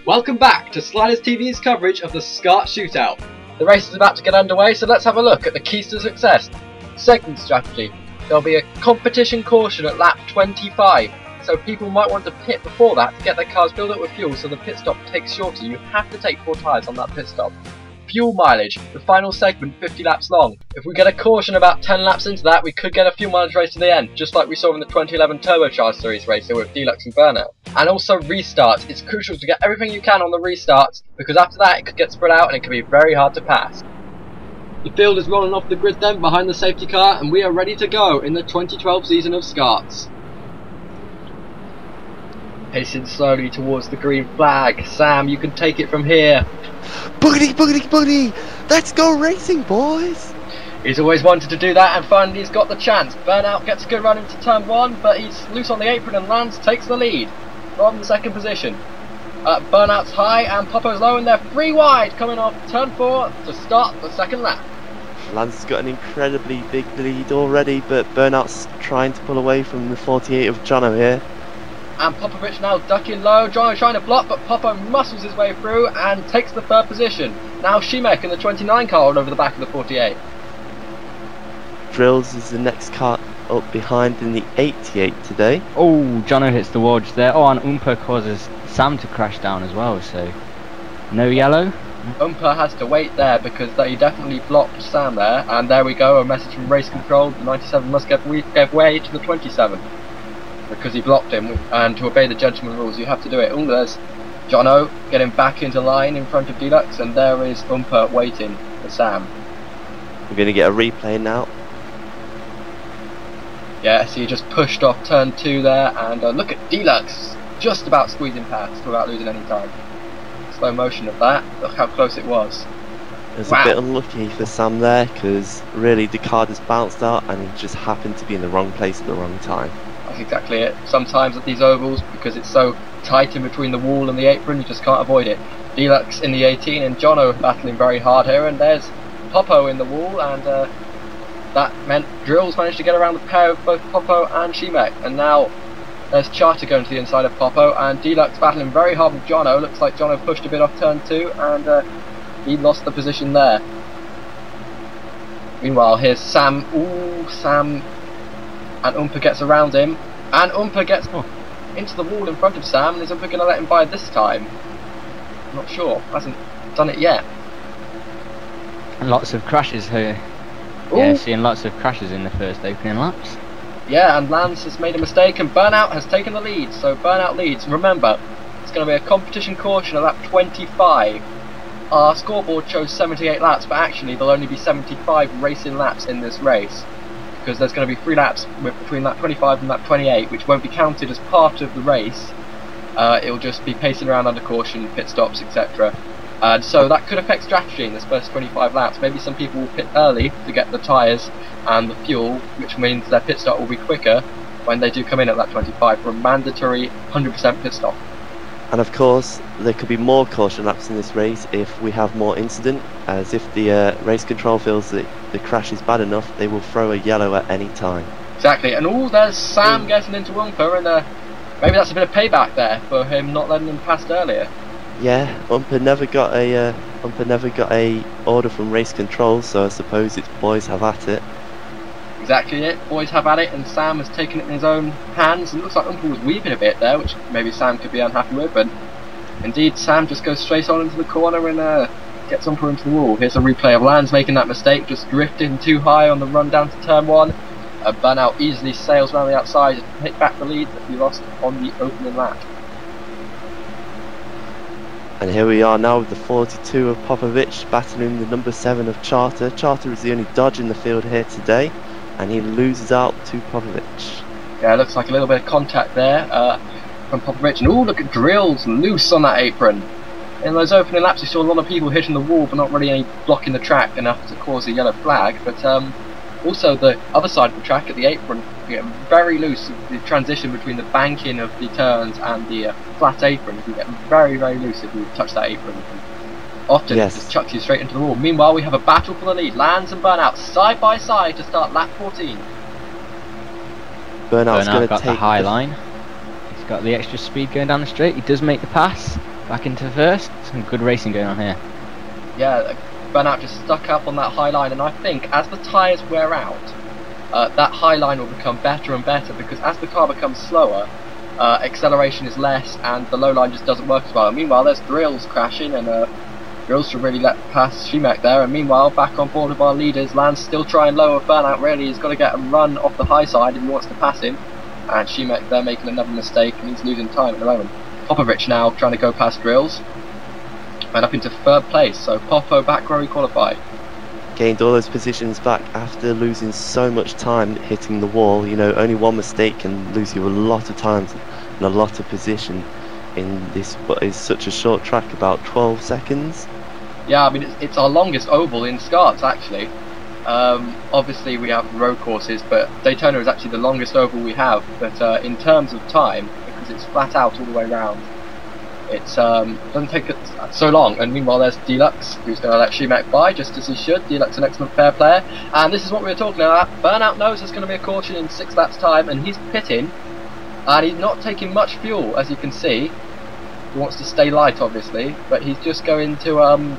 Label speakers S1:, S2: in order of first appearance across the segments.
S1: Welcome back to Sliders TV's coverage of the SCARTS Shootout. The race is about to get underway, so let's have a look at the keys to success. Segment strategy. There'll be a competition caution at lap 25, so people might want to pit before that to get their cars filled up with fuel so the pit stop takes shorter. You have to take 4 tyres on that pit stop. Fuel mileage, the final segment 50 laps long. If we get a caution about 10 laps into that, we could get a fuel mileage race to the end, just like we saw in the 2011 Turbocharged Series race with Deluxe and Burnout. And also restarts. It's crucial to get everything you can on the restarts, because after that it could get spread out and it could be very hard to pass. The field is rolling off the grid then behind the safety car, and we are ready to go in the 2012 season of SCARTS. Pacing slowly towards the green flag. Sam, you can take it from here.
S2: Boogity, boogity, boogity! Let's go racing, boys!
S1: He's always wanted to do that, and finally he's got the chance. Burnout gets a good run into turn 1, but he's loose on the apron and Lance takes the lead from the second position. Burnout's high and Popo's low, and they're 3 wide coming off turn 4 to start the second lap.
S2: Lance has got an incredibly big lead already, but Burnout's trying to pull away from the 48 of Jono here.
S1: And Popovich now ducking low, Jono trying to block, but Popo muscles his way through and takes the 3rd position. Now Shimek in the 29 car all over the back of the 48.
S2: Drills is the next car up behind in the 88 today.
S3: Oh, Jono hits the wall just there. Oh, and Umpa causes Sam to crash down as well, so no yellow.
S1: Umpa has to wait there because he definitely blocked Sam there, and there we go, a message from race control. The 97 must give way to the 27 because he blocked him, and to obey the judgment rules you have to do it. Oh, there's Jono getting back into line in front of Deluxe, and there is Umpa waiting for Sam.
S2: We're going to get a replay now.
S1: Yeah, so he just pushed off turn 2 there, and look at Deluxe just about squeezing past without losing any time. Slow motion of that, look how close it was.
S2: It was a bit unlucky for Sam there, because really the car just bounced out and he just happened to be in the wrong place at the wrong time.
S1: That's exactly it. Sometimes at these ovals, because it's so tight in between the wall and the apron, you just can't avoid it. Deluxe in the 18 and Jono battling very hard here, and there's Popo in the wall, and that meant Drills managed to get around the pair of both Popo and Shimek, and now there's Charter going to the inside of Popo, and Deluxe battling very hard with Jono. Looks like Jono pushed a bit off turn 2, and he lost the position there. Meanwhile, here's Sam. Ooh, Sam. And Umpa gets around him, and Umpa gets into the wall in front of Sam, and is Umpa going to let him by this time? I'm not sure. Hasn't done it yet.
S3: And lots of crashes here.
S1: Ooh.
S3: Yeah, seeing lots of crashes in the first opening laps.
S1: Yeah, and Lance has made a mistake, and Burnout has taken the lead, so Burnout leads. Remember, it's going to be a competition caution at lap 25. Our scoreboard shows 78 laps, but actually there'll only be 75 racing laps in this race, because there's going to be 3 laps between lap 25 and lap 28, which won't be counted as part of the race. It'll just be pacing around under caution, pit stops, etc. So that could affect strategy in this first 25 laps. Maybe some people will pit early to get the tyres and the fuel, which means their pit stop will be quicker when they do come in at lap 25 for a mandatory 100% pit stop.
S2: And of course, there could be more caution laps in this race if we have more incident, as if the race control feels that the crash is bad enough, they will throw a yellow at any time.
S1: Exactly, and there's Sam getting into Umpa, and maybe that's a bit of payback there for him not letting him past earlier.
S2: Yeah, Umpa never got a order from race control, so I suppose it's boys have at it.
S1: Exactly it, boys have at it, and Sam has taken it in his own hands, and it looks like Umpa was weaving a bit there, which maybe Sam could be unhappy with, but indeed Sam just goes straight on into the corner and gets Umpa into the wall. Here's a replay of Lance making that mistake, just drifting too high on the run down to turn 1. Burnout easily sails around the outside to hit back the lead that he lost on the opening lap.
S2: And here we are now with the 42 of Popovich battling the number 7 of Charter. Charter is the only dodge in the field here today, and he loses out to Popovich.
S1: Yeah, it looks like a little bit of contact there from Popovich, and look at Drills loose on that apron. In those opening laps you saw a lot of people hitting the wall, but not really any blocking the track enough to cause a yellow flag, but also the other side of the track at the apron, you get very loose. The transition between the banking of the turns and the flat apron, you get very, very loose if you touch that apron. Often it just chucks you straight into the wall. Meanwhile, we have a battle for the lead. Lance and Burnout side by side to start lap 14.
S2: Burnout's going to
S3: got
S2: take
S3: the high line. He's got the extra speed going down the straight. He does make the pass. back into first. Some good racing going on here.
S1: Yeah, Burnout just stuck up on that high line, and I think as the tyres wear out, that high line will become better and better, because as the car becomes slower, acceleration is less and the low line just doesn't work as well. And meanwhile, there's Drills crashing, and Drills should really let pass Shimek there. And meanwhile, back on board of our leaders, Land's still trying lower. Burnout really has got to get a run off the high side if he wants to pass him. And Shimek there making another mistake, and he's losing time at the moment. Popovic now trying to go past Drills, and up into third place. So Popo back where he qualified.
S2: Gained all those positions back after losing so much time hitting the wall. You know, only one mistake can lose you a lot of times and a lot of position in this what is such a short track, about 12 seconds.
S1: Yeah, I mean it's our longest oval in SCARTS actually. Obviously we have road courses, but Daytona is actually the longest oval we have. But in terms of time, because it's flat out all the way around, it doesn't take it so long. And meanwhile there's Deluxe, who's going to let Shimek by, just as he should. Deluxe an excellent fair player, and this is what we were talking about. Burnout knows there's going to be a caution in 6 laps time, and he's pitting, and he's not taking much fuel, as you can see. He wants to stay light obviously, but he's just going to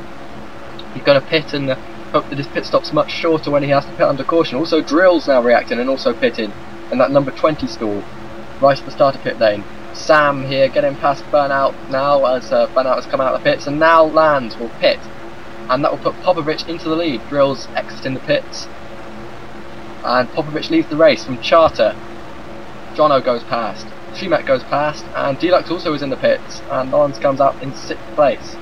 S1: pit and hope that his pit stop's much shorter when he has to pit under caution. Also Drills now reacting and also pitting, and that number 20 stall right at the start of pit lane. Sam here getting past Burnout now, as Burnout has come out of the pits, and now Land will pit, and that will put Popovic into the lead. Drills exiting the pits, and Popovic leaves the race from Charter. Jono goes past, Shimek goes past, and Deluxe also is in the pits, and Lawrence comes out in 6th place.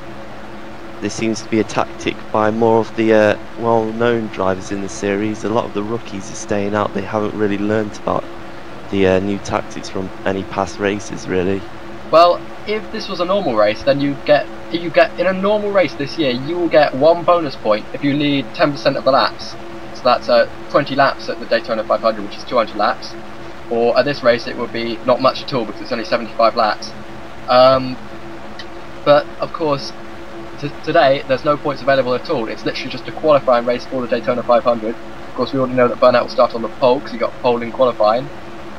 S2: This seems to be a tactic by more of the well-known drivers in the series. A lot of the rookies are staying out. They haven't really learnt about the new tactics from any past races, really. Well,
S1: if this was a normal race, then you get in a normal race this year, you will get 1 bonus point if you lead 10% of the laps. So that's 20 laps at the Daytona 500, which is 200 laps. Or at this race, it would be not much at all because it's only 75 laps. But of course, today there's no points available at all. It's literally just a qualifying race for the Daytona 500. Of course, we already know that Burnout will start on the pole because he got pole in qualifying.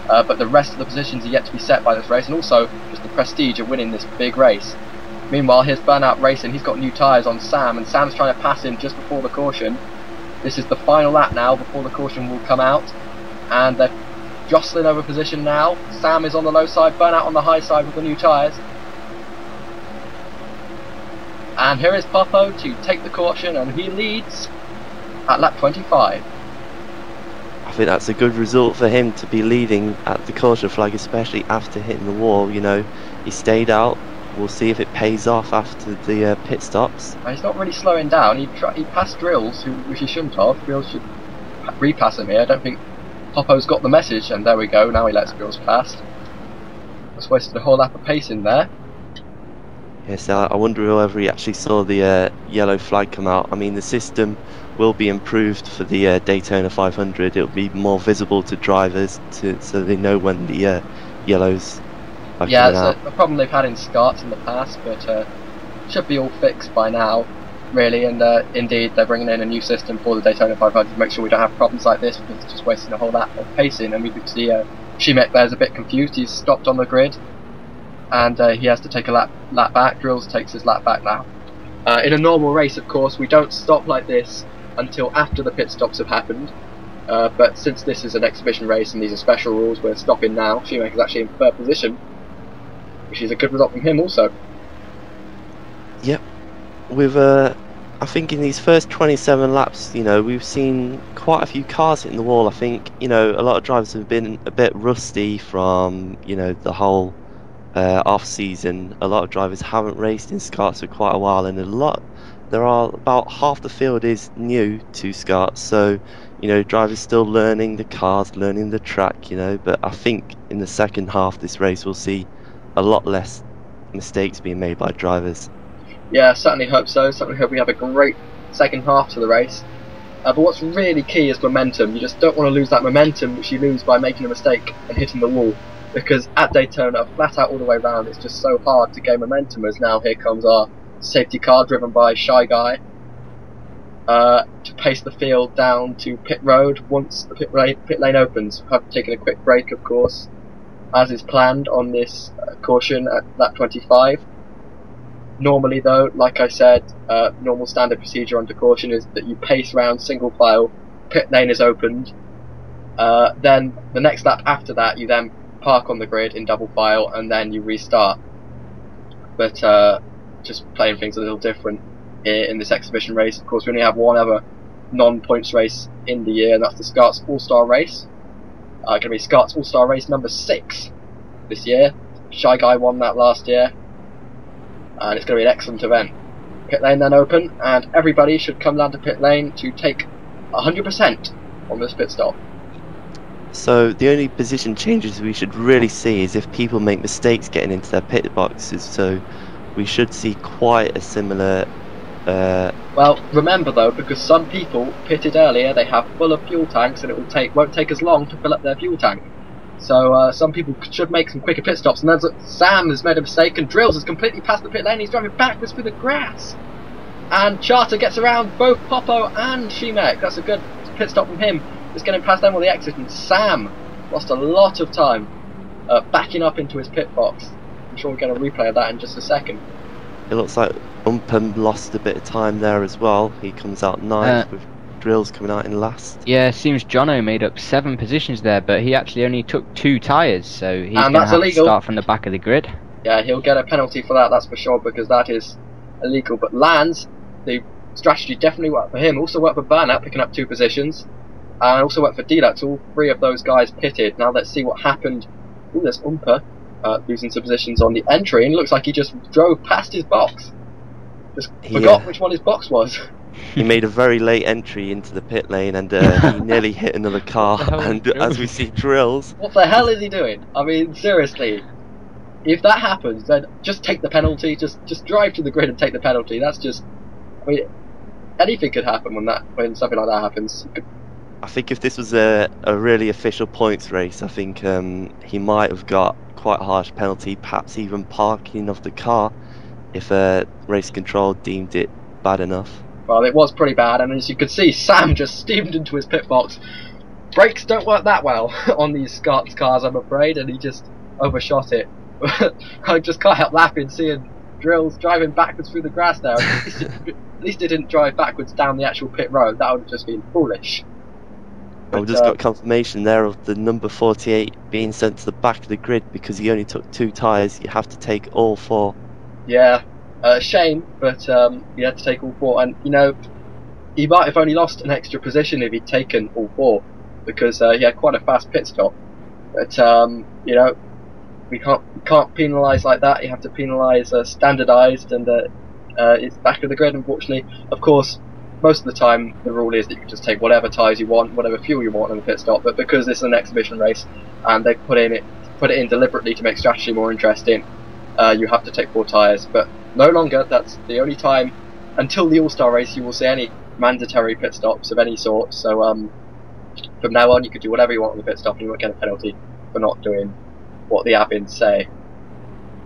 S1: But the rest of the positions are yet to be set by this race, and also just the prestige of winning this big race. Meanwhile, here's Burnout racing. He's got new tyres on Sam, and Sam's trying to pass him just before the caution. This is the final lap now before the caution will come out, and they're jostling over position now. Sam is on the low side, Burnout on the high side with the new tyres. And here is Popo to take the caution, and he leads at lap 25.
S2: I think that's a good result for him to be leading at the caution flag, especially after hitting the wall. You know, he stayed out. We'll see if it pays off after the pit stops.
S1: He's not really slowing down. He passed Drills, which he shouldn't have. Drills should repass him here. I don't think Popo's got the message, and there we go. Now he lets Drills pass. Just wasted a whole lap of pace in there.
S2: Yes, I wonder whether he actually saw the yellow flag come out. I mean, the system will be improved for the Daytona 500. It'll be more visible to drivers, so they know when the yellows are coming out.
S1: It's a problem they've had in SCARTS in the past, but should be all fixed by now, really. And indeed, they're bringing in a new system for the Daytona 500 to make sure we don't have problems like this, because it's just wasting a whole lap of pacing. And we could see Shimek there's a bit confused. He's stopped on the grid, and he has to take a lap back. Drills takes his lap back now. In a normal race, of course, we don't stop like this until after the pit stops have happened, but since this is an exhibition race and these are special rules, we're stopping now. Shimek is actually in 3rd position, which is a good result from him also.
S2: Yep, with I think in these first 27 laps, you know, we've seen quite a few cars hitting the wall. I think, you know, a lot of drivers have been a bit rusty from, you know, the whole off season. A lot of drivers haven't raced in SCARTS for quite a while, and about half the field is new to SCARTS, so, you know, drivers still learning the cars, learning the track, you know. But I think in the second half of this race we'll see a lot less mistakes being made by drivers.
S1: Yeah, certainly hope so. Certainly hope we have a great second half to the race. But what's really key is momentum. You just don't want to lose that momentum which you lose by making a mistake and hitting the wall, because at Daytona, flat out all the way around, it's just so hard to gain momentum. As now here comes our safety car driven by Shy Guy to pace the field down to pit road once the pit lane opens. We have taken a quick break, of course, as is planned on this caution at lap 25. Normally though, like I said, normal standard procedure under caution is that you pace round single file, pit lane is opened, then the next lap after that you then park on the grid in double file and then you restart. But just playing things a little different here in this exhibition race. Of course we only have one other non-points race in the year, and that's the SCARTS All-Star Race. Going to be SCARTS All-Star Race number 6 this year. Shy Guy won that last year, and it's going to be an excellent event. Pit lane then open, and everybody should come down to pit lane to take 100% on this pit stop.
S2: So the only position changes we should really see is if people make mistakes getting into their pit boxes, so we should see quite a similar...
S1: Well, remember though, because some people pitted earlier, they have full of fuel tanks and it won't take as long to fill up their fuel tank. So some people should make some quicker pit stops, and then Sam has made a mistake and Drills has completely passed the pit lane. He's driving backwards through the grass, and Charter gets around both Popo and Shimek. That's a good pit stop from him. Just getting past them on the exit, and Sam lost a lot of time backing up into his pit box. I'm sure we're going to replay of that in just a second.
S2: It looks like Umpum lost a bit of time there as well. He comes out ninth with Drills coming out in last.
S3: Yeah, it seems Jono made up 7 positions there, but he actually only took 2 tyres, so he's going to have to start from the back of the grid.
S1: Yeah, he'll get a penalty for that, that's for sure, because that is illegal. But Lands, the strategy definitely worked for him. Also worked for Burnout, picking up 2 positions. And also worked for Deluxe. All 3 of those guys pitted. Now let's see what happened. Ooh, there's Umpa losing some positions on the entry, and it looks like he just drove past his box. Just forgot which one his box was.
S2: He made a very late entry into the pit lane, and he nearly hit another car. And as we see Drills,
S1: what the hell is he doing? I mean, seriously, if that happens, then just take the penalty. Just drive to the grid and take the penalty. That's just, I mean, anything could happen when something like that happens.
S2: I think if this was a really official points race, I think he might have got quite a harsh penalty, perhaps even parking of the car, if race control deemed it bad enough.
S1: Well, it was pretty bad, and as you could see, Sam just steamed into his pit box. Brakes don't work that well on these SCARTS cars, I'm afraid, and he just overshot it. I just can't help laughing seeing Drills driving backwards through the grass there. At least he didn't drive backwards down the actual pit road. That would have just been foolish.
S2: But, we just got confirmation there of the number 48 being sent to the back of the grid because he only took 2 tyres. You have to take all 4.
S1: Yeah, shame, but he had to take all 4, and you know, he might have only lost an extra position if he'd taken all 4, because he had quite a fast pit stop. But you know, we can't penalise like that. You have to penalise standardised, and it's back of the grid, unfortunately. Of course, most of the time the rule is that you can just take whatever tyres you want, whatever fuel you want on the pit stop, but because this is an exhibition race and they put it in deliberately to make strategy more interesting, you have to take 4 tyres. But no longer, that's the only time until the All-Star race you will see any mandatory pit stops of any sort. So from now on you can do whatever you want on the pit stop and you won't get a penalty for not doing what the admins say.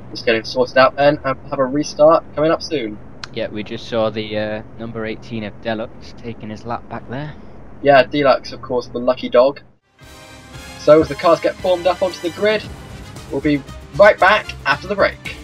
S1: Just getting sorted out then, and have a restart coming up soon.
S3: Yeah, we just saw the number 18 of Deluxe taking his lap back there.
S1: Yeah, Deluxe, of course, the lucky dog. So as the cars get formed up onto the grid, we'll be right back after the break.